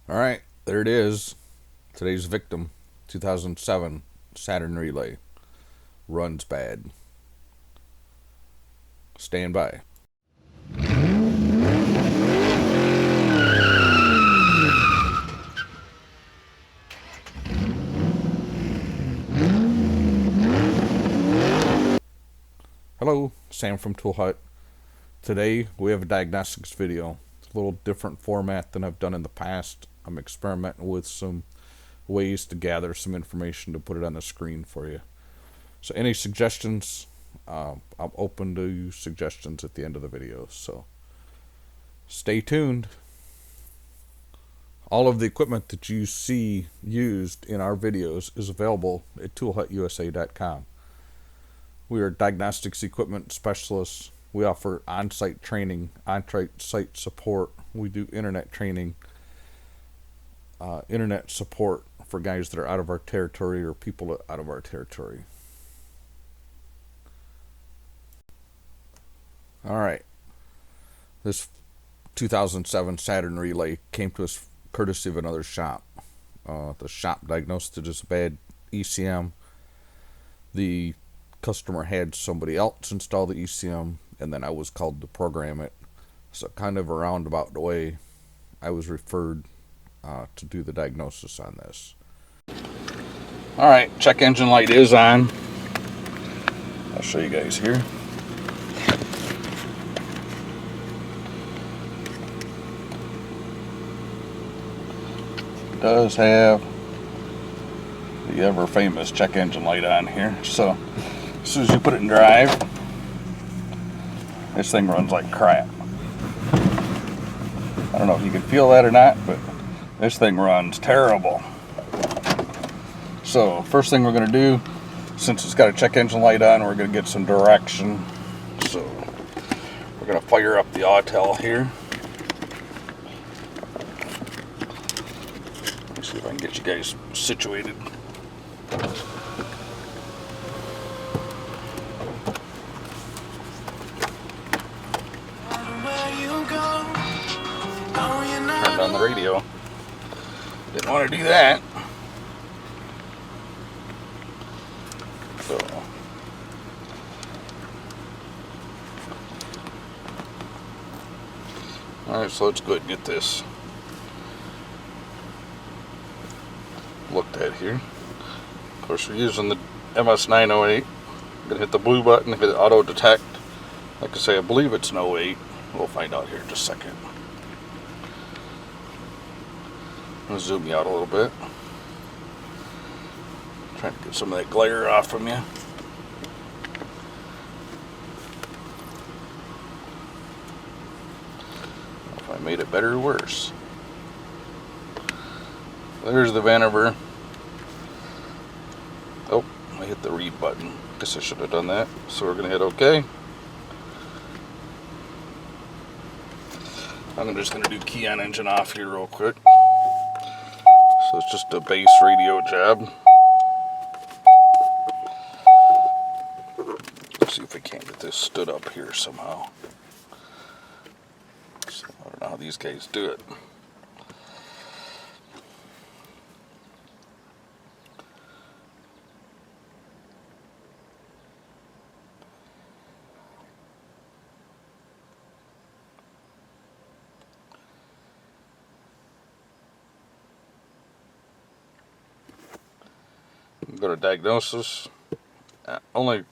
Alright, there it is. Today's victim, 2007 Saturn Relay. Runs bad. Stand by. Hello, Sam from Tool Hut. Today we have a diagnostics video. It's a little different format than I've done in the past. I'm experimenting with some ways to gather some information to put it on the screen for you. So any suggestions, I'm open to suggestions at the end of the video, so stay tuned. All of the equipment that you see used in our videos is available at toolhutusa.com. We are diagnostics equipment specialists. We offer on-site training, on-site support. We do internet training, internet support for guys that are out of our territory or people out of our territory. All right. This 2007 Saturn Relay came to us courtesy of another shop. The shop diagnosed it as a bad ECM. The customer had somebody else install the ECM, and then I was called to program it. So kind of a roundabout way, I was referred to do the diagnosis on this. All right, check engine light is on. I'll show you guys here. It does have the ever famous check engine light on here. So as soon as you put it in drive, this thing runs like crap. I don't know if you can feel that or not, but this thing runs terrible. So first thing we're going to do, since it's got a check engine light on, we're going to get some direction. So we're going to fire up the Autel here. Let me see if I can get you guys situated. Turned on the radio. Didn't want to do that. So alright, so let's go ahead and get this looked at here. Of course, we're using the MS908. I'm going to hit the blue button, hit auto detect. Like I say, I believe it's an 08. We'll find out here in just a second. I'm going to zoom you out a little bit. Trying to get some of that glare off from you. If I made it better or worse. There's the Vanover. Oh, I hit the read button. Guess I should have done that. So we're going to hit OK. I'm just going to do key on engine off here real quick. So it's just a base radio job. Let's see if we can't get this stood up here somehow. So I don't know how these guys do it. Go to diagnosis. Only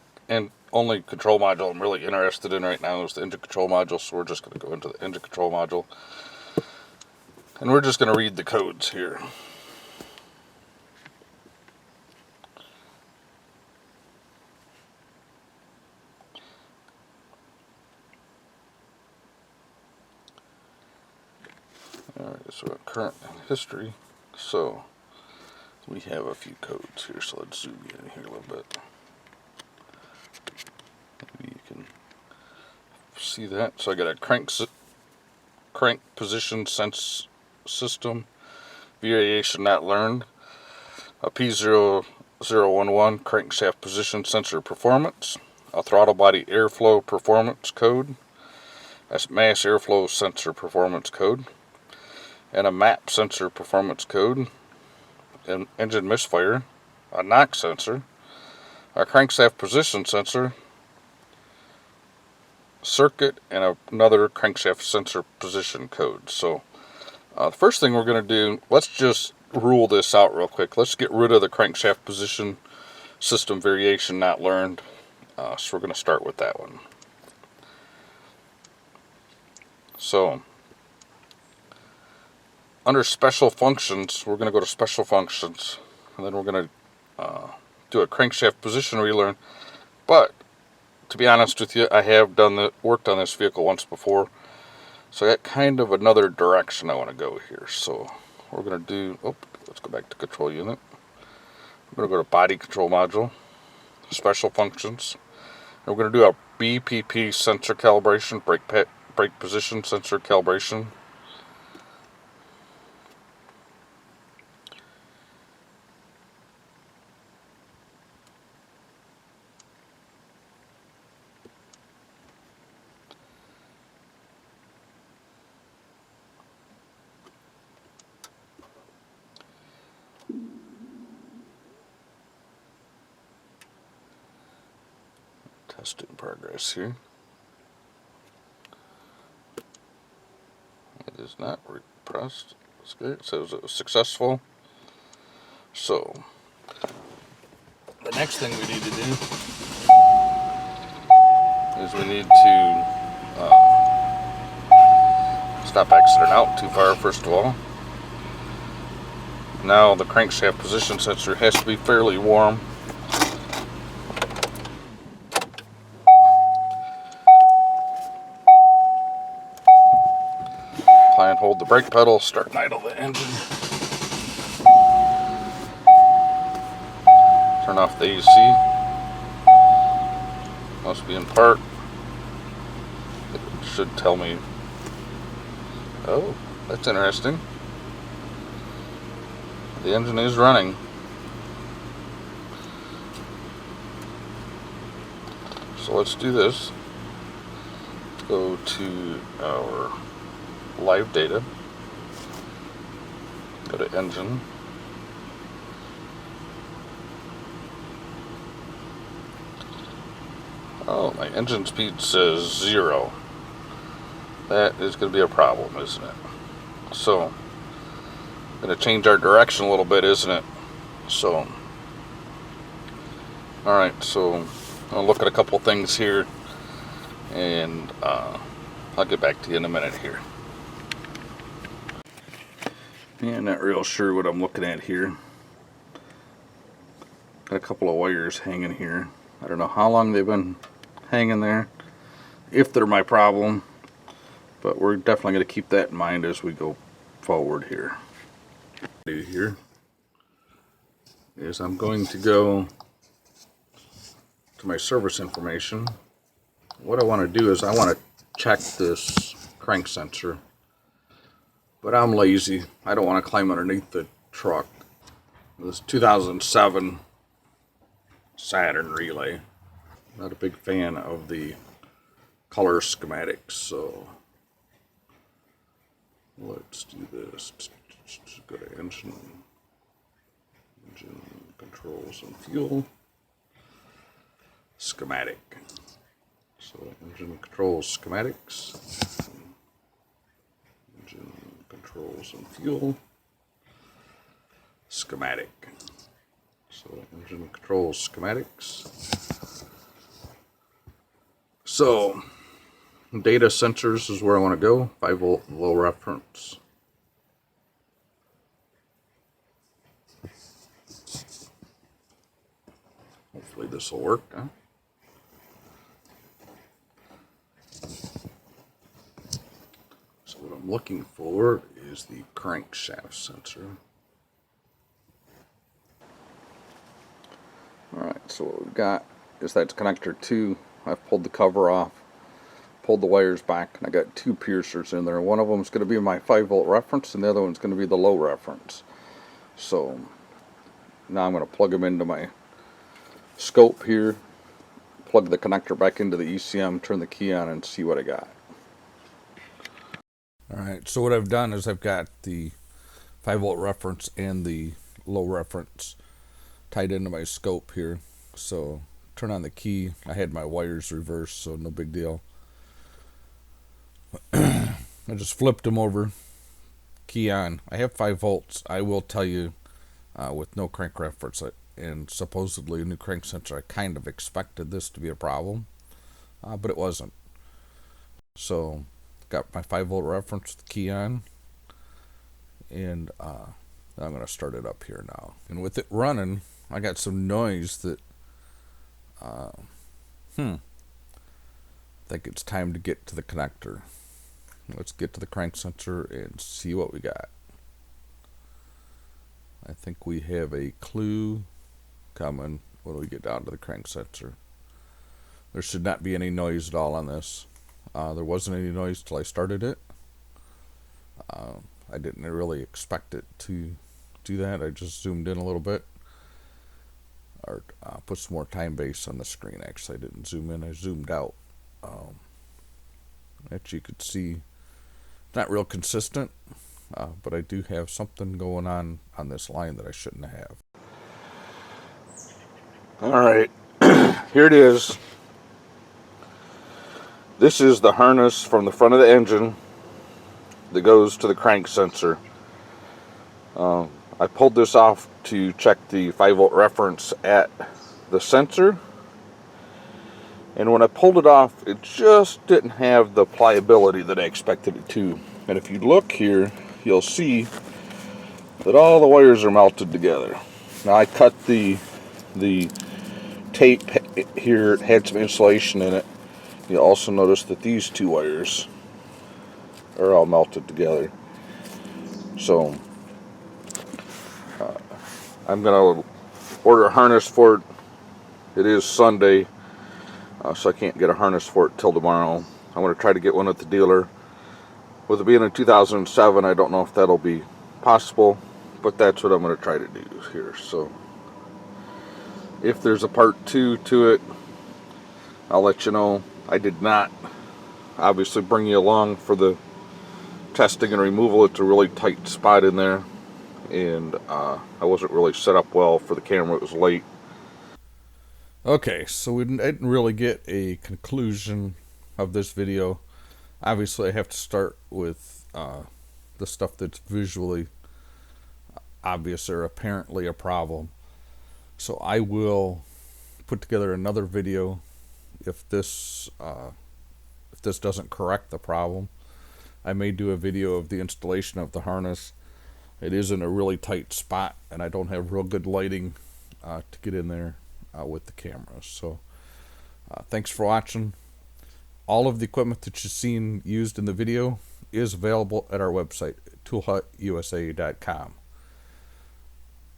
control module I'm really interested in right now is the engine control module, so we're just going to go into the engine control module and we're just going to read the codes here. Alright, so current history. So we have a few codes here, so let's zoom in here a little bit. Maybe you can see that. So I got a crank position sense system, variation not learned, a P0011 crankshaft position sensor performance, a throttle body airflow performance code, a mass airflow sensor performance code, and a map sensor performance code, an engine misfire, a knock sensor, a crankshaft position sensor, circuit, and another crankshaft sensor position code. So the first thing we're going to do, let's just rule this out real quick. Let's get rid of the crankshaft position system variation not learned. So we're going to start with that one. So under special functions, we're going to go to special functions, and then we're going to do a crankshaft position relearn. But to be honest with you, I have worked on this vehicle once before, so I got kind of another direction I want to go here. So we're going to do, let's go back to control unit. I'm going to go to body control module, special functions, and we're going to do a BPP sensor calibration, brake position sensor calibration. Testing progress here. It is not repressed. That's good. It says it was successful. So the next thing we need to do is we need to stop exiting out too far, first of all. Now the crankshaft position sensor has to be fairly warm. Apply and hold the brake pedal, start and idle the engine. Turn off the AC. Must be in park. It should tell me. Oh, that's interesting. The engine is running. So let's do this. Go to our live data. Go to engine. Oh, my engine speed says 0. That is going to be a problem, isn't it? So, going to change our direction a little bit, isn't it? So, alright, so I'll look at a couple things here, and I'll get back to you in a minute here. Yeah, not real sure what I'm looking at here. Got a couple of wires hanging here. I don't know how long they've been hanging there, if they're my problem, but we're definitely going to keep that in mind as we go forward here. Here is I'm going to go to my service information. What I want to do is I want to check this crank sensor, but I'm lazy. I don't want to climb underneath the truck. This 2007 Saturn Relay. Not a big fan of the color schematics, so let's do this. Go to engine controls and fuel, schematic. So engine controls schematics, engine controls and fuel, schematic. So engine controls schematics. So data sensors is where I want to go. 5-volt low reference. Hopefully this will work. Huh? So what I'm looking for is the crankshaft sensor. Alright, so what we've got is that's connector 2. I've pulled the cover off, pulled the wires back, and I got 2 piercers in there. One of them is going to be my 5-volt reference, and the other one's going to be the low reference. So now I'm going to plug them into my scope here, plug the connector back into the ECM, turn the key on, and see what I got. Alright, so what I've done is I've got the 5-volt reference and the low reference tied into my scope here. So turn on the key. I had my wires reversed, so no big deal. I just flipped them over, key on. I have 5 volts. I will tell you, with no crank reference and supposedly a new crank sensor, I kind of expected this to be a problem, but it wasn't. So got my 5-volt reference with the key on, and I'm going to start it up here now. And with it running, I got some noise that I think it's time to get to the connector. Let's get to the crank sensor and see what we got. I think we have a clue coming when we get down to the crank sensor. There should not be any noise at all on this. There wasn't any noise till I started it. I didn't really expect it to do that. I just zoomed in a little bit, or put some more time base on the screen. Actually, I didn't zoom in, I zoomed out. As you could see, not real consistent, but I do have something going on this line that I shouldn't have. Alright, here it is. This is the harness from the front of the engine that goes to the crank sensor. I pulled this off to check the 5-volt reference at the sensor, and when I pulled it off, it just didn't have the pliability that I expected it to. And if you look here, you'll see that all the wires are melted together. Now I cut the tape here, it had some insulation in it. You'll also notice that these 2 wires are all melted together. So I'm going to order a harness for it. It is Sunday, so I can't get a harness for it till tomorrow. I'm going to try to get one at the dealer. With it being in 2007, I don't know if that'll be possible, but that's what I'm going to try to do here. So if there's a part 2 to it, I'll let you know. I did not obviously bring you along for the testing and removal. It's a really tight spot in there, and I wasn't really set up well for the camera. It was late. Okay, so we didn't really get a conclusion of this video. Obviously, I have to start with the stuff that's visually obvious or apparently a problem. So I will put together another video if this doesn't correct the problem. I may do a video of the installation of the harness. It is in a really tight spot, and I don't have real good lighting to get in there with the camera. So thanks for watching. All of the equipment that you've seen used in the video is available at our website, toolhutusa.com.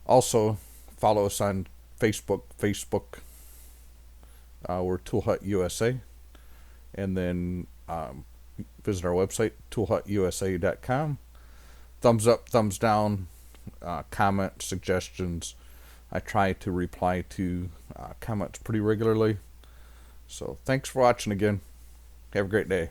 Also, follow us on Facebook. We're Tool Hut USA. And then visit our website, toolhutusa.com. Thumbs up, thumbs down, comments, suggestions. I try to reply to comments pretty regularly. So thanks for watching again. Have a great day.